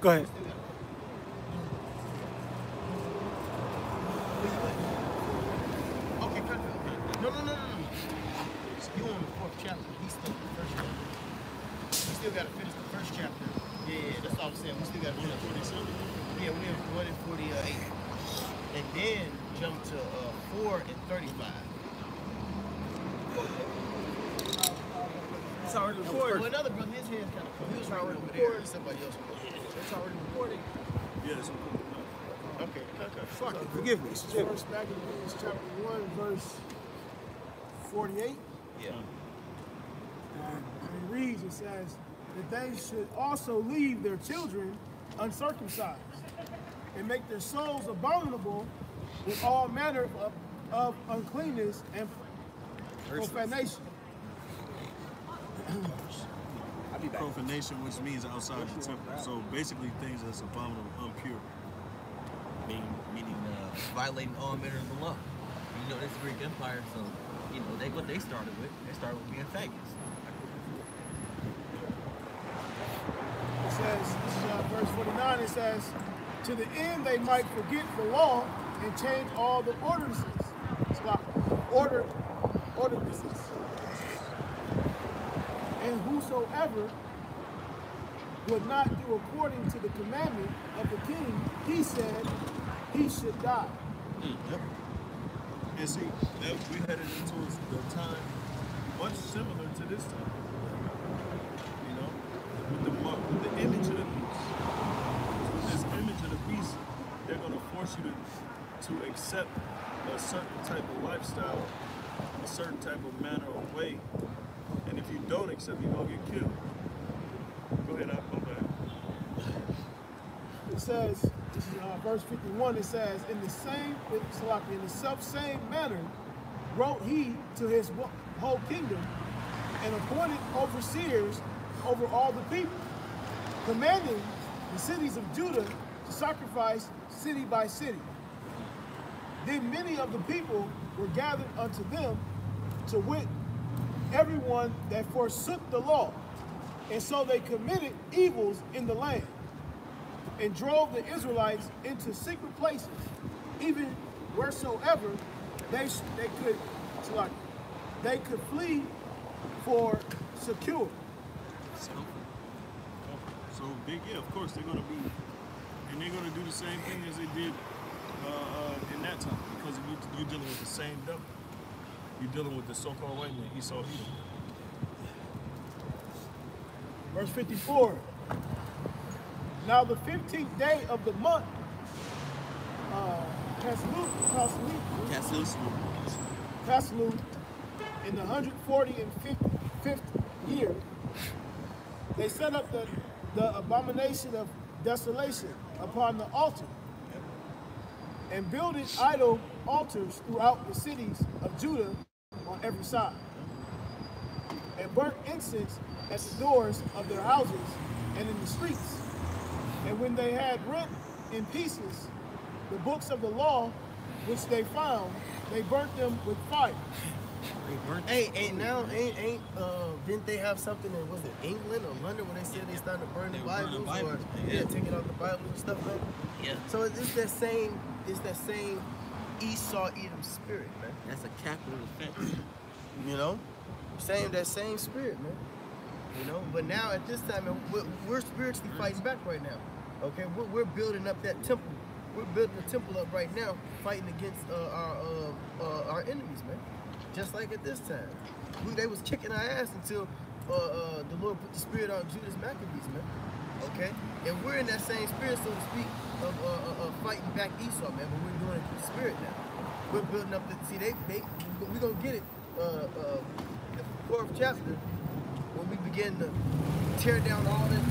Go ahead. Okay, cut it. No. You on the 4th chapter. He's still in the 1st chapter. We still got to finish the 1st chapter. Yeah, that's all I'm saying. We still got to finish 47. Yeah, we have 1 and 48. And then jump to 4 and 35. It's already recorded. Well, another brother, his hand's kind of cold. He was already recorded. Somebody else. It's already recorded. Yes. Okay. Fuck it. Forgive me. First back in Romans chapter 1, verse 48. Yeah. And it reads, it says, that they should also leave their children uncircumcised and make their souls abominable with all manner of uncleanness and profanation. I'll be back. Profanation, which means outside the temple. So basically things that's abominable, impure. Meaning violating all manner of the law. You know, this Greek Empire, so you know what they started with. They started with being faggots. It says, this is verse 49, it says, to the end they might forget the law and change all the ordinances. It's like ordinances. And whosoever would not do according to the commandment of the king, he said he should die. Yep. And see, we headed into the time much similar to this time. You know, with the image of the beast. With this image of the beast, they're going to force you to accept a certain type of lifestyle, a certain type of manner or way. And if you don't accept, you're going to get killed. Go ahead, I'll come back. It says, this is verse 51, it says, in the self same manner wrote he to his whole kingdom and appointed overseers over all the people, commanding the cities of Judah to sacrifice city by city. Then many of the people were gathered unto them, to wit, everyone that forsook the law, and so they committed evils in the land, and drove the Israelites into secret places, even wheresoever they could flee for secure. So big, yeah, of course they're going to be, and they're going to do the same thing as they did in that time, because you're dealing with the same devil. You're dealing with the so-called white man, Esau Edom. Verse 54. Now the 15th day of the month, Caslu, in the 145th year, they set up the abomination of desolation upon the altar, and builded idol altars throughout the cities of Judah on every side, and burnt incense at the doors of their houses and in the streets. And when they had rent in pieces the books of the law which they found, they burnt them with fire. Hey, didn't they have something in, was it England or London, when they said they started to burn the Bibles, or taking out the Bible and stuff like that? Yeah. So it's that same Esau Edom spirit, man. That's a capital offense. You know, that same spirit, man. You know, but now at this time, man, we're spiritually fighting back right now. Okay, we're building up that temple. We're building the temple up right now, fighting against our enemies, man. Just like at this time, they was kicking our ass until the Lord put the spirit on Judas Maccabees, man. Okay, and we're in that same spirit, so to speak, of fighting back Esau, man. But we're doing it through the spirit now. We're building up the we're gonna get it. The 4th chapter, when we begin to tear down all those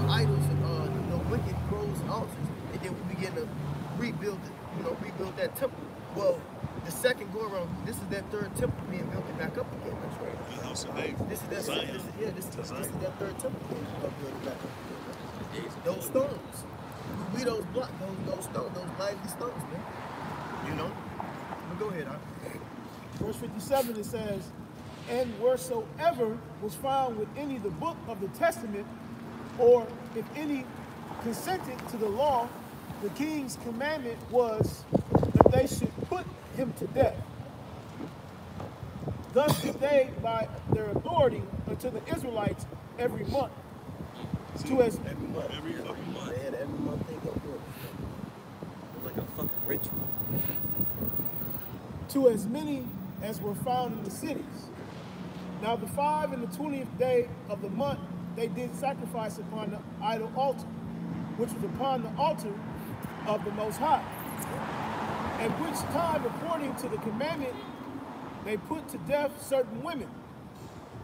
idols and the wicked groves and altars, and then we begin to rebuild that temple. Well, the second go around, this is that 3rd temple being built back up again. That's right. The house of David. This is that 3rd temple being built back up again. Those stones, those blocks, those stones, those lively stones, man. You know. But go ahead, Verse 57, it says, and wheresoever was found with any the book of the testament, or if any consented to the law, the king's commandment was that they should put him to death. Thus did they, by their authority, unto the Israelites every month. To as Every month. Every fucking month. Man, every month they go through it. It's like a fucking ritual. to as many as were found in the cities. Now the 5 and the 20th day of the month they did sacrifice upon the idol altar, which was upon the altar of the Most High. At which time, according to the commandment, they put to death certain women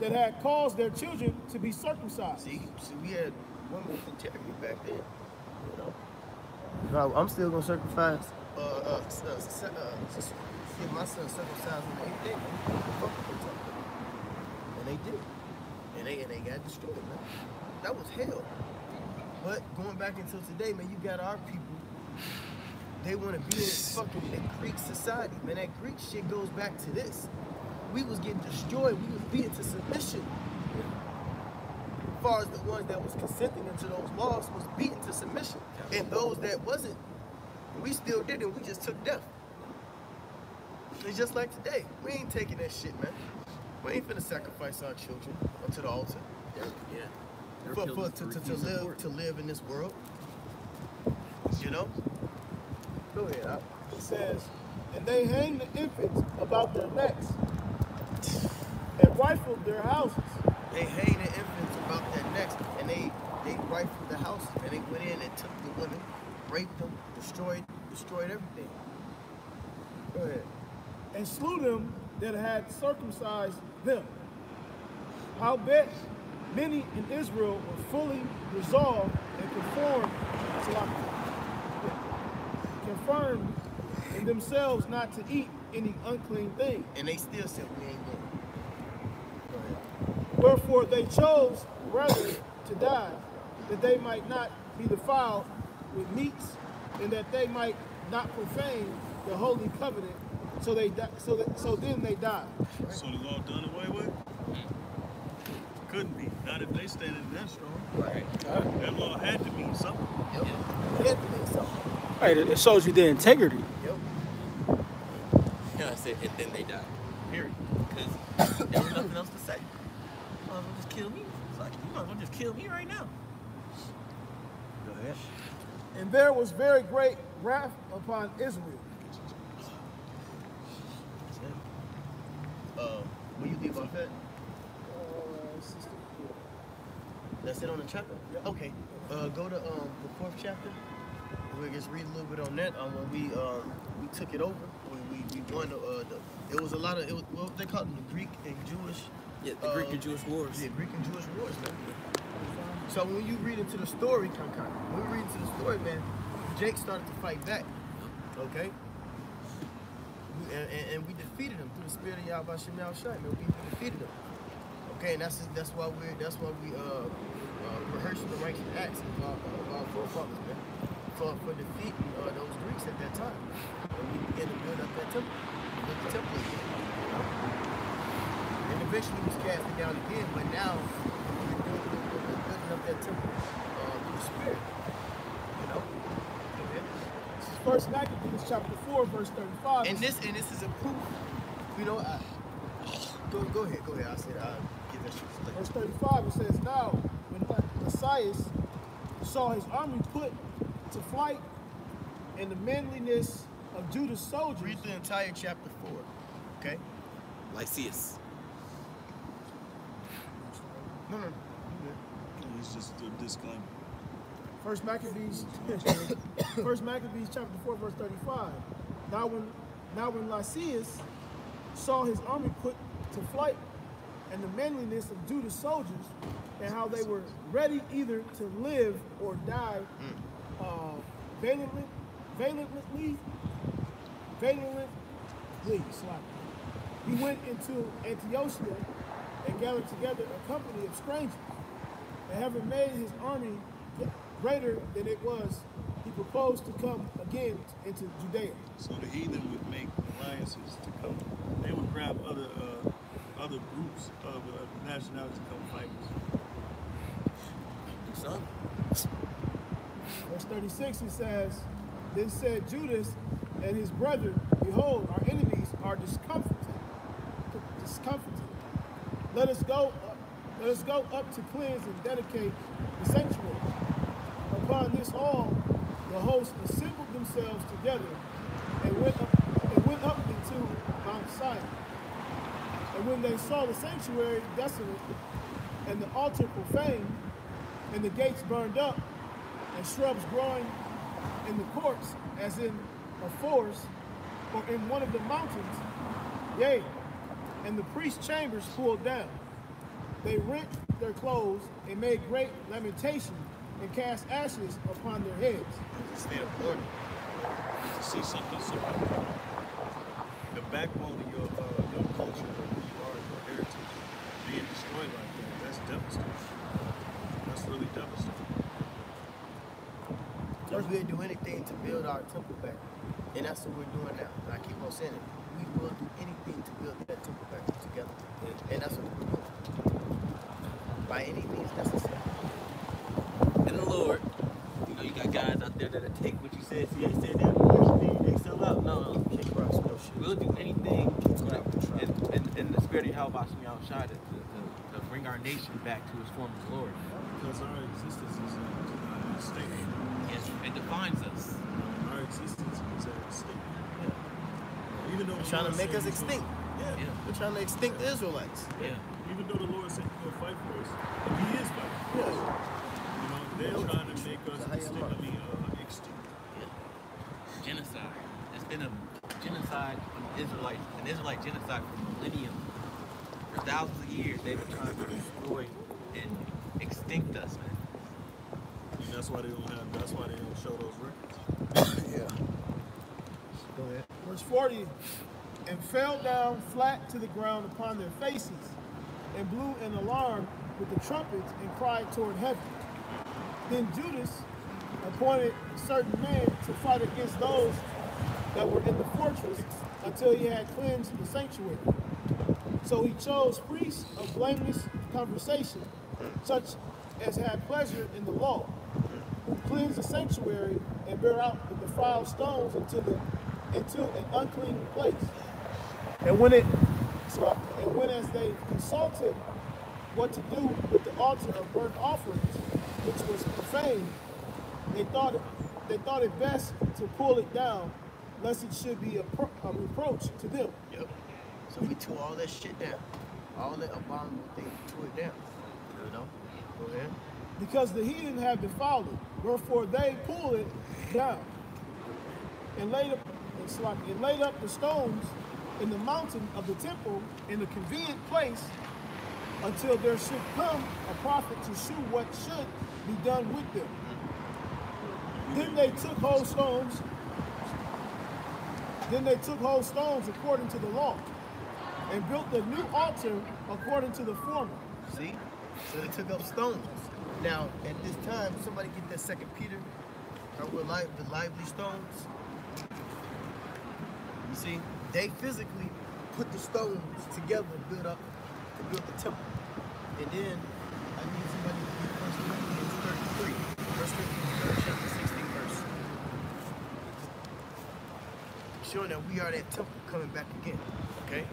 that had caused their children to be circumcised. See, we had women with integrity back then. You know. No, I'm still gonna sacrifice. See my son circumcised on the 8th day. And they did. And they got destroyed, man. That was hell. But going back until today, man, you got our people. They want to be in fucking the Greek society, man. That Greek shit goes back to this. We was getting destroyed. We was beaten to submission. As far as the ones that was consenting into those laws was beaten to submission. And those that wasn't, we still did it. We just took death. It's just like today. We ain't taking that shit, man. We ain't finna sacrifice our children onto the altar. Yeah. To live in this world. You know? Go ahead, Al. It says, and they hanged the infants about their necks and rifled their houses. They hang the infants about their necks, and they rifled the houses, and they went in and took the women, raped them, destroyed everything. Go ahead. And slew them that had circumcised them. Howbeit, many in Israel were fully resolved and confirmed in themselves not to eat any unclean thing. And they still said we ain't going. Go ahead. Wherefore they chose rather to die, that they might not be defiled with meats, and that they might not profane the holy covenant. So then they died. So the law done away with? Couldn't be. Not if they standing that strong. Right. That law had to mean something. Yep. It had to mean something. Right, it shows you the integrity. Yep. Yeah, I said, and then they died. Period. Because there was nothing else to say. You might as well just kill me. It's like, you might as well just kill me right now. Go ahead. And there was very great wrath upon Israel. Will you leave off that? That's it on the chapter? Yep. Okay. Go to the 4th chapter. We'll just read a little bit on that. When we took it over, we won it was a lot of, it was, what they call them, the Greek and Jewish. Yeah, the Greek and Jewish wars. Yeah, Greek and Jewish wars, man. So when you read into the story, when we read into the story, man, Jake started to fight back. Okay? And we defeated him through the spirit of Yahweh Shem Yahushai, man. We defeated him. Okay, and that's why we rehearsing the righteous acts of our forefathers, man. For defeating those Greeks at that time. And we began to build up that temple. Build the temple again. You know? And eventually was casted down again, but now we're building up that temple through the spirit. You know? Okay. This is First Maccabees chapter 4, verse 35. And this is a proof. You know, go ahead. I said I'll give that shit a Verse 35, it says, now when Messiah saw his army put to flight and the manliness of Judah's soldiers. Read the entire chapter 4, okay? Lysias. No. It's just a disclaimer. First Maccabees chapter 4, verse 35. Now when Lysias saw his army put to flight and the manliness of Judah's soldiers and how they were ready either to live or die valiantly, he went into Antiochia and gathered together a company of strangers, and having made his army greater than it was, he proposed to come again into Judea. So the heathen would make alliances to come. They would grab other groups of nationalities to come fight us. Son. Verse 36, it says, Then said Judas and his brethren, Behold, our enemies are discomfited. Let us go up to cleanse and dedicate the sanctuary. Upon this all, the host assembled themselves together and went up into Mount Sinai. And when they saw the sanctuary desolate, and the altar profaned, and the gates burned up, and shrubs growing in the courts, as in a forest, or in one of the mountains, yea, and the priest's chambers pulled down, they rent their clothes and made great lamentation and cast ashes upon their heads. It's the important to see something so the backbone of your culture, who you are, your heritage, being destroyed like that. That's devastating. That's really devastating. First, we didn't do anything to build our temple back, and that's what we're doing now. And I keep on saying it. We will do anything to build that temple back together, and that's what we're doing. By any means necessary. And the Lord, you know, you got guys out there that'll take what you said. See, they said that they sell out. No, Kick rocks, no shit. we'll do anything in the spirit of Yahweh Shai to bring our nation back to its former glory. Because our existence is at stake. Yes, it defines us. Our existence is at stake. Even though They're trying to make us extinct. Yeah. Yeah. They're trying to extinct the Israelites. Yeah. Even though the Lord said He's gonna fight for us, and He is fighting for us. You know, they're trying to make us extinct. Yeah. Genocide. There's been a genocide on Israelites, an Israelite genocide for millennium. For thousands of years, they've been trying to destroy and extinct us, man. And that's why they don't show those records. Yeah. Go ahead. Verse 40, and fell down flat to the ground upon their faces, and blew an alarm with the trumpets, and cried toward heaven. Then Judas appointed certain men to fight against those that were in the fortress until he had cleansed the sanctuary. So he chose priests of blameless conversation, such as had pleasure in the law, who cleansed the sanctuary and bear out the defiled stones into an unclean place. And when as they consulted what to do with the altar of burnt offerings, which was profane, they thought it best to pull it down, lest it should be a reproach to them. Yep. So we tore all that shit down. All that abominable thing, tore it down. You know? Go ahead. Because the heathen have defiled it, wherefore they pull it down, and laid up the stones in the mountain of the temple in a convenient place, until there should come a prophet to shew what should be done with them. Then they took whole stones according to the law, and built the new altar according to the former. See? So they took up stones. Now, at this time, somebody get that 2 Peter, with the lively stones. You see? They physically put the stones together and build the temple. And then, I need somebody to read 1 Corinthians 33. 1 Corinthians chapter 16 verse. Showing that we are that temple coming back again. Okay?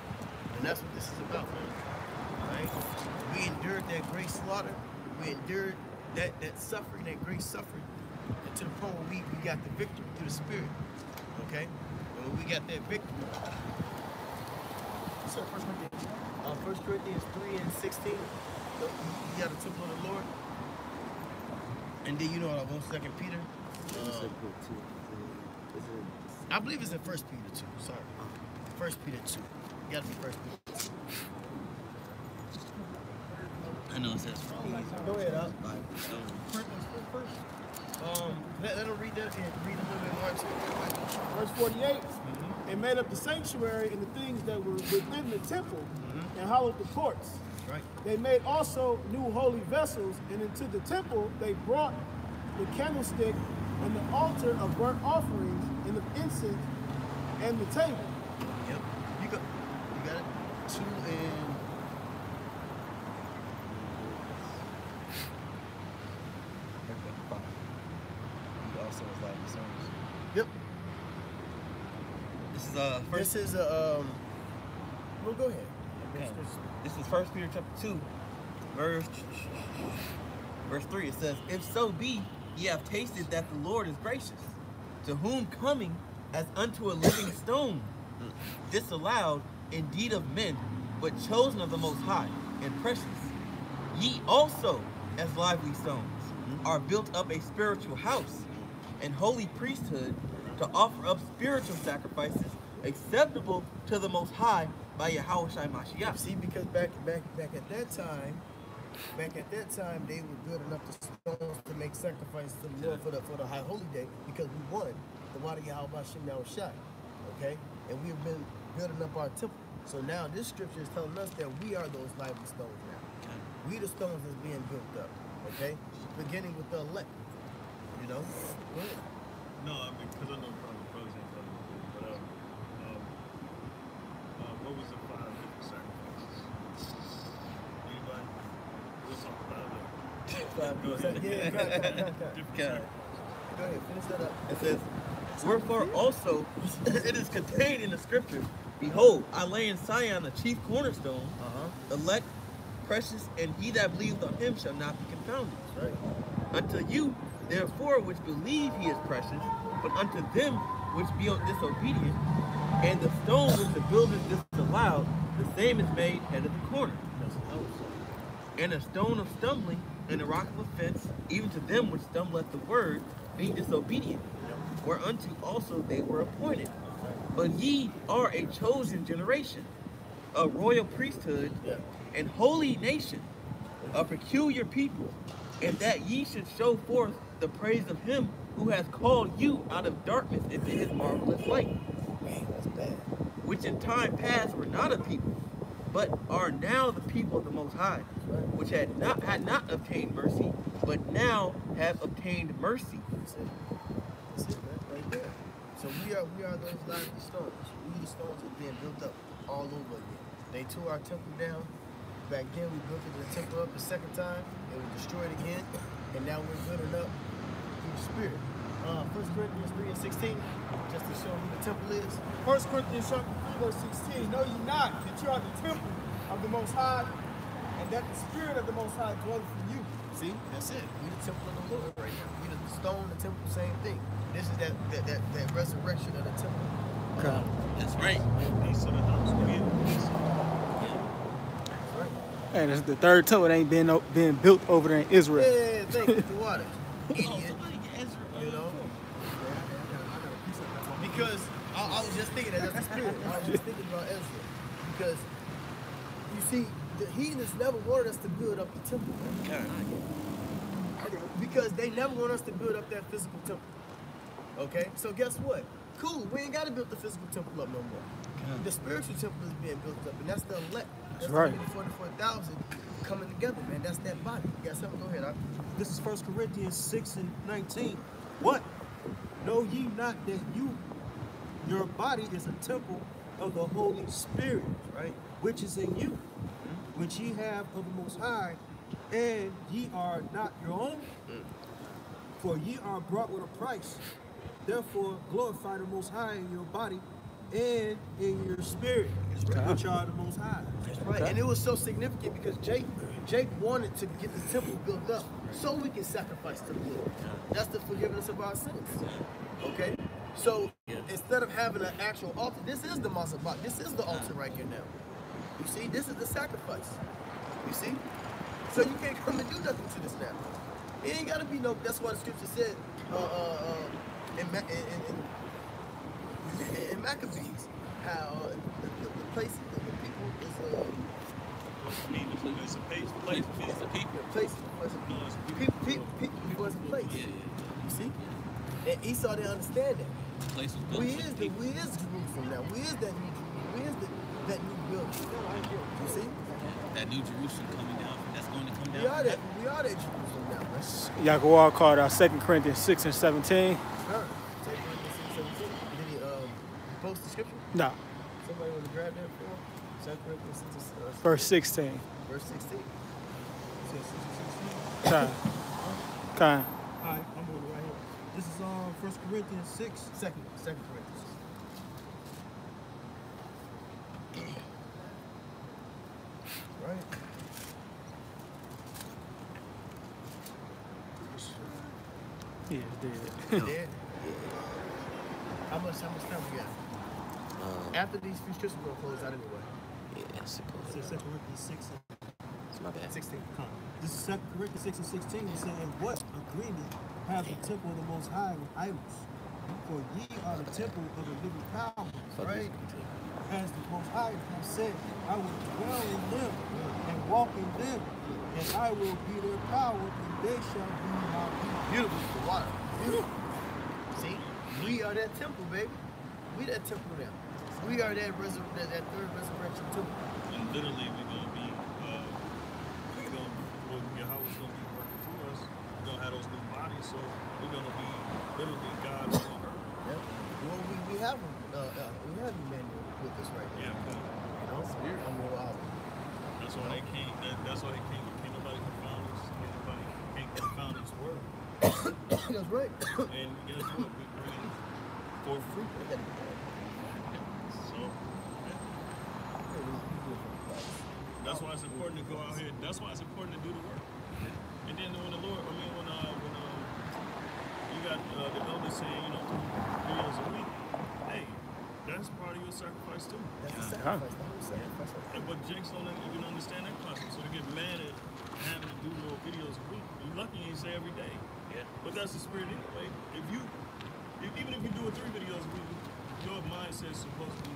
And that's what this is about, man. Alright? We endured that great slaughter. We endured that suffering, that great suffering. And to the point where we got the victory through the Spirit. Okay? And when we got that victory. So 1 Corinthians 3 and 16. You got the temple of the Lord. And then you know what I want 2 Peter. I believe it's in 1 Peter 2. Sorry. 1 Peter 2. You gotta be 1 Peter 2. I know it says wrong. Go ahead, up. Let him read that and read a little bit more into it. Verse 48, and made up the sanctuary and the things that were within the temple, and hollowed the courts. Right. They made also new holy vessels, and into the temple they brought the candlestick and the altar of burnt offerings and of incense and the table. Yep. You got it? 2 and... also as lively stones. Yep. This is first. This is well, go ahead. Okay. This is 1 Peter chapter 2, verse 3. It says, "If so be ye have tasted that the Lord is gracious, to whom coming as unto a living stone, disallowed indeed of men, but chosen of the Most High and precious, ye also as lively stones are built up a spiritual house and holy priesthood to offer up spiritual sacrifices acceptable to the Most High by Yahweh Shai Mashiach." See, because back at that time, they were good enough to stones to make sacrifices to the Lord for the high holy day, because we won the water Yahweh Shem Yahushai. Okay? And we have been building up our temple. So now this scripture is telling us that we are those lively stones now. We the stones that's being built up. Okay? Beginning with the elect. You know? Go ahead. No, I mean, because I know brothers ain't telling me, but what was the 5 different sacrifices? Anybody? We'll talk about it. Go ahead. Yeah, go Different Okay. Go ahead, finish that up. It says, "Wherefore also it is contained in the scripture, Behold, I lay in Sion a chief cornerstone, elect, precious, and he that believeth on him shall not be confounded. Right. Unto you, therefore, which believe he is precious, but unto them which be disobedient, and the stone which the builders disallowed, the same is made head of the corner. And a stone of stumbling, and a rock of offense, even to them which stumble at the word, being disobedient, whereunto also they were appointed. But ye are a chosen generation, a royal priesthood, and holy nation, a peculiar people, and that ye should show forth the praise of him who has called you out of darkness into his marvelous light, Man, that's bad. which in time past were not a people, but are now the people of the Most High, which had not obtained mercy, but now have obtained mercy." That's it, man, right there. So we are those lively stones. We the stones are being built up all over again. They tore our temple down. Back then we built the temple up the second time. It was destroyed again. And now we're building up through the Spirit. 1 Corinthians 3 and 16, just to show who the temple is. 1 Corinthians chapter 3, verse 16. Know ye not that you are the temple of the Most High, and that the Spirit of the Most High dwelleth in you. See, that's it. We the temple of the Lord right now. We the stone, the temple, same thing. This is that resurrection of the temple. Okay. That's right. Piece of the house. We in the piece. That's right. And it's the third temple that ain't been built over there in Israel. Yeah, thank you, the water. Idiot. You know? Because I was just thinking that as a spirit. I was just thinking about Ezra. Because you see, the heathens never wanted us to build up the temple. Because they never want us to build up that physical temple. Okay? So guess what? Cool, we ain't gotta build the physical temple up no more. The spiritual temple is being built up, and that's the elect. That's right. The 44,000 coming together, man. That's that body. You got something? Go ahead. This is 1 Corinthians 6 and 19. What? Know ye not that your body is a temple of the Holy Spirit, Right? which is in you, which ye have of the Most High, and ye are not your own? For ye are brought with a price. Therefore glorify the Most High in your body and in your spirit, which are the Most High. That's right. And it was so significant because Jake wanted to get the temple built up so we can sacrifice to the Lord. That's the forgiveness of our sins. Okay? So instead of having an actual altar, this is the Mazabak. This is the altar right here now. You see, this is the sacrifice. You see? So you can't come and do nothing to this now. It ain't gotta be no. That's why the scripture said in Maccabees how the place, the people is I mean, it's a place. It's the people. place was a people was a place. You see? And Esau didn't understand that. The place was built We for is the people. Jerusalem now. We is that new Jerusalem. We is that new building. You see? That new Jerusalem coming down. That's going to come down. We are that Jerusalem now, man. Yahuwah called out 2 Corinthians 6 and 17. Huh. Take Corinthians 6:17. Did he post the scripture? No, Somebody want to grab that for him? 2 Corinthians 6, verse 16. verse 16. Kind. All right, I'm on it right here. This is 1 Corinthians 6. Second Corinthians. Right. Yeah, it's dead. Dead. How much time we got? After these few scriptures we're gonna close out anyway. Yeah, This is 2 Corinthians 6 It's my bad. 16. This is 2 Corinthians 6 and 16. He's saying, what agreement has the temple of the Most High with idols? For ye are the temple of the living power, right? As the Most High has said, I will dwell in them and walk in them, and I will be their power, and they shall be my people. Beautiful for water. Beautiful. See, we are that temple, baby. We that temple now. We are that third resurrection temple. And literally, we're gonna be, Yahweh's gonna be working through us. We're gonna have those new bodies, so we're gonna be literally God's on earth. Yep. Well, we have Emmanuel with us right now. Yeah, You know, Spirit. that's why they can't. That's why they can't. Can't nobody confound us. Nobody can't confound His word. That's right. And guess what? We're bringing forth fruit. So that's why it's important to go out here. That's why it's important to do the work. And then when the Lord, when you got the elders saying, 2 videos a week, hey, that's part of your sacrifice too. That's the sacrifice. That's the sacrifice. But Jakes don't even understand that concept, so they get mad at having to do more videos a week. You're lucky you ain't say every day. Yeah. But that's the spirit anyway. Even if you do 3 videos a week, your mindset is supposed to be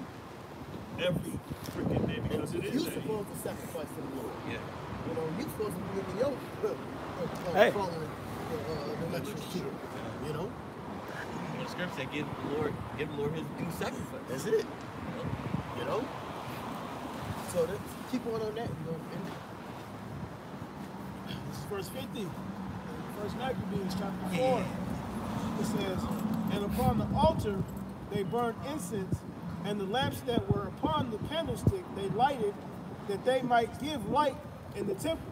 every freaking day because it is You're that. supposed to sacrifice to the Lord. Yeah. You're supposed to be in your Hey. following the lectures too. You know? Well, the scripture said, give the Lord his due sacrifice. That's it. You know? So keep on that. This is verse 50. First Maccabees chapter 4. It says, and upon the altar they burned incense, and the lamps that were upon the candlestick they lighted, that they might give light in the temple.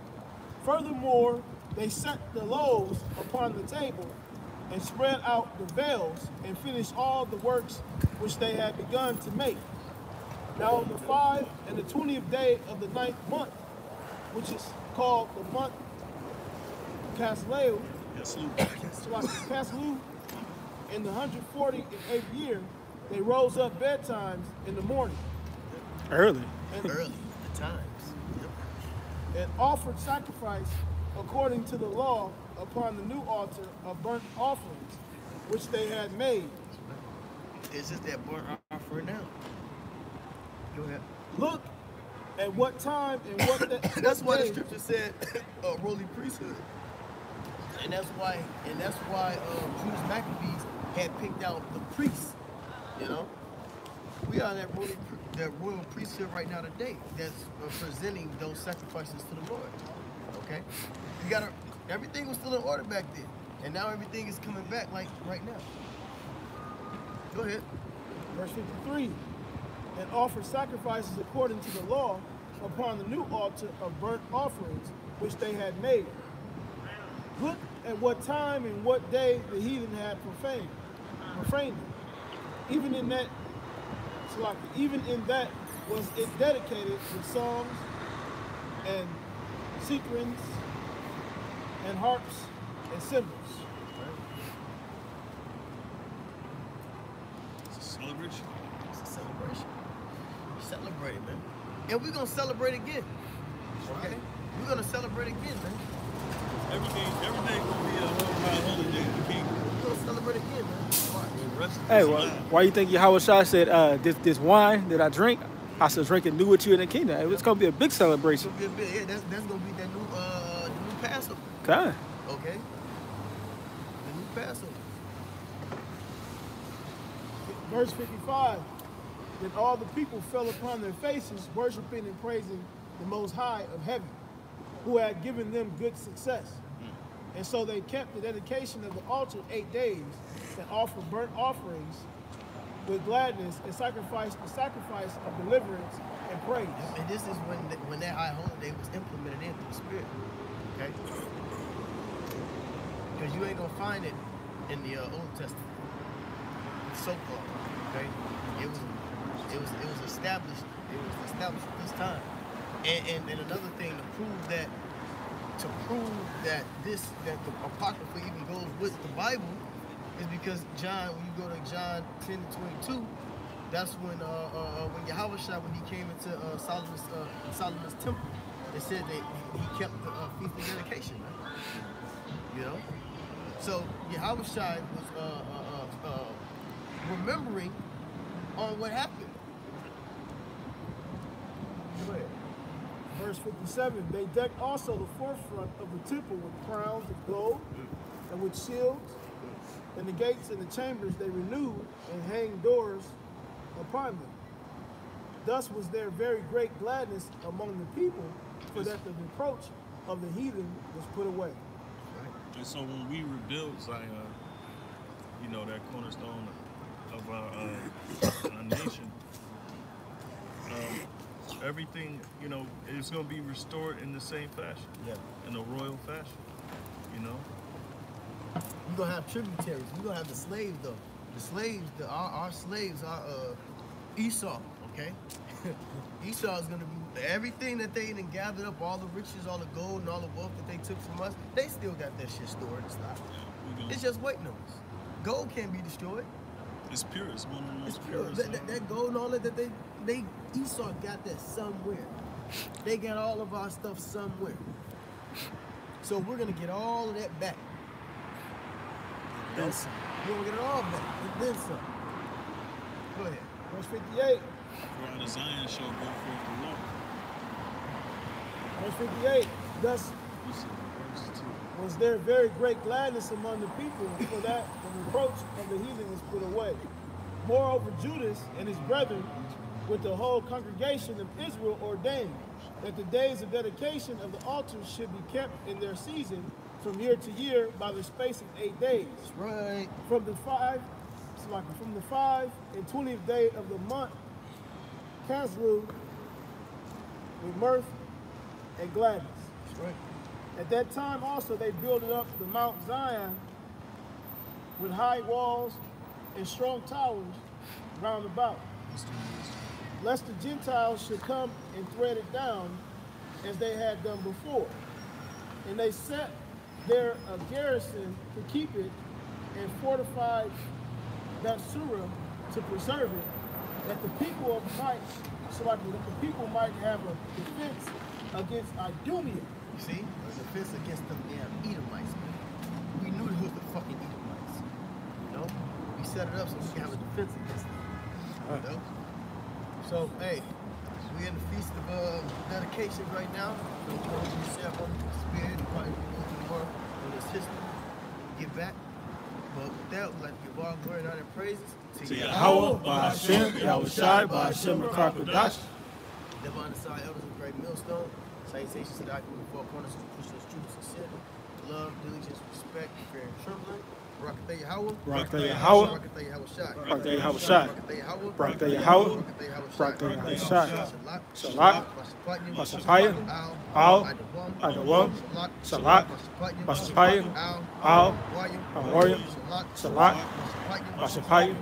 Furthermore, they set the loaves upon the table, and spread out the veils, and finished all the works which they had begun to make. Now on the 5 and the 20th day of the 9th month, which is called the month Casleu, Casleu, in the 148th year, they rose up bedtimes in the morning. Early. Early, the times. Yep. And offered sacrifice according to the law upon the new altar of burnt offerings, which they had made. It's just that burnt offering now. Go ahead. Look at what time and what That's why the day. scripture said holy priesthood. And that's why Judas Maccabees had picked out the priests. You know, we are that royal priesthood right now today that's presenting those sacrifices to the Lord. Okay, everything was still in order back then, and now everything is coming back like right now. Go ahead. Verse 53, and offered sacrifices according to the law upon the new altar of burnt offerings which they had made. Look at what time and what day the heathen had profaned it. Even in that was it dedicated with psalms and sequins and harps and cymbals. It's a celebration. It's a celebration. Celebrate it, man. And we're gonna celebrate again. Okay? We're gonna celebrate again, man. Every day gonna be a holiday. We can't We're gonna celebrate again, man. rest. Hey, why you think Yahweh Shai said, this wine that I drink, I shall drink it new with you in the kingdom? It's going to be a big celebration. It's gonna be a bit, yeah, that's gonna be that new Passover. Okay. Okay? The new Passover. Verse 55, then all the people fell upon their faces, worshiping and praising the Most High of heaven, who had given them good success. And so they kept the dedication of the altar 8 days, and offered burnt offerings with gladness, and sacrificed the sacrifice of deliverance and praise. And this is when that high holiday was implemented into the spirit. Okay? Because you ain't gonna find it in the Old Testament, so-called. Okay, it was established. It was established at this time. And another thing to prove that that the Apocrypha even goes with the Bible is because John, when you go to John 10:22, that's when Yahushua, when he came into Solomon's temple, it said that he kept the feast of dedication, right? You know, so Yahushua was remembering on what happened. Go ahead. Verse 57, they decked also the forefront of the temple with crowns of gold and with shields, and the gates and the chambers they renewed and hanged doors upon them. Thus was there very great gladness among the people, for that the reproach of the heathen was put away. And so when we rebuild Zion, you know, that cornerstone of our nation, everything, you know, is going to be restored in the same fashion, in a royal fashion, you know. We're going to have tributaries. We're going to have the slaves, though. The slaves, our slaves are Esau, okay? Esau is going to be everything that they done gathered up, all the riches, all the gold, and all the wealth that they took from us. They still got that shit stored and stuff. It's just waiting on us. Gold can't be destroyed. It's pure. It's one of the most pure. pure. That gold and all that they Esau got that somewhere. They got all of our stuff somewhere. So we're gonna get all of that back. Then some. We're gonna get it all back. And then some. Go ahead. Verse 58. For out of Zion shall go forth the Lord. Verse 58. Thus was there very great gladness among the people, for that the reproach of the heathen is put away. Moreover, Judas and his brethren with the whole congregation of Israel ordained that the days of dedication of the altars should be kept in their season from year to year by the space of 8 days. That's right. From the 5 and 20th day of the month, Caslu, with mirth and gladness. That's right. At that time also they builded up the Mount Zion with high walls and strong towers round about, lest the Gentiles should come and tread it down as they had done before. And they set there a garrison to keep it, and fortified Batsura to preserve it, that the people might have a defense against Idumea. You see, a defense against them damn Edomites, man. We knew it was the fucking Edomites. You know? We set it up so we can have a defense against them. You know? So, hey, we in the feast of dedication right now. So you know, we share on the spirit and probably more on this history. Get back. But with that, we'd like to give all glory and honor and praises To Yahweh, Ba'ashem, Yahushai, Ba'ashem, Rakakadash. Divine Aside Elders of Great Millstone. Salutations to the Icon of the Four Corners who push those truths sincerely. Love, diligence, respect, fear, and trembling. Barakatah Yahweh. Barakatah Yahweh. Barakatah Yahushai. Barakatah Yahushai. Barakatah Yahweh. Barakatah Yahweh. Barakatah Yahushai. Shalak. Masapaya. Al. Adawam. Shalak. Masapaya. Al. Awarium. Shalak. Masapaya.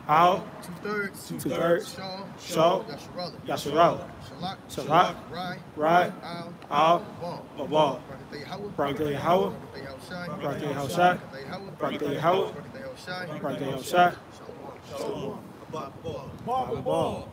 Al. Two-thirds. Shaw. Yasharala. Shalak. Rai. Al. Babal. Barakatah Yahweh. Barakatah Yahushai. Barakatah Yahweh. Barakatah Yahushai. Ball.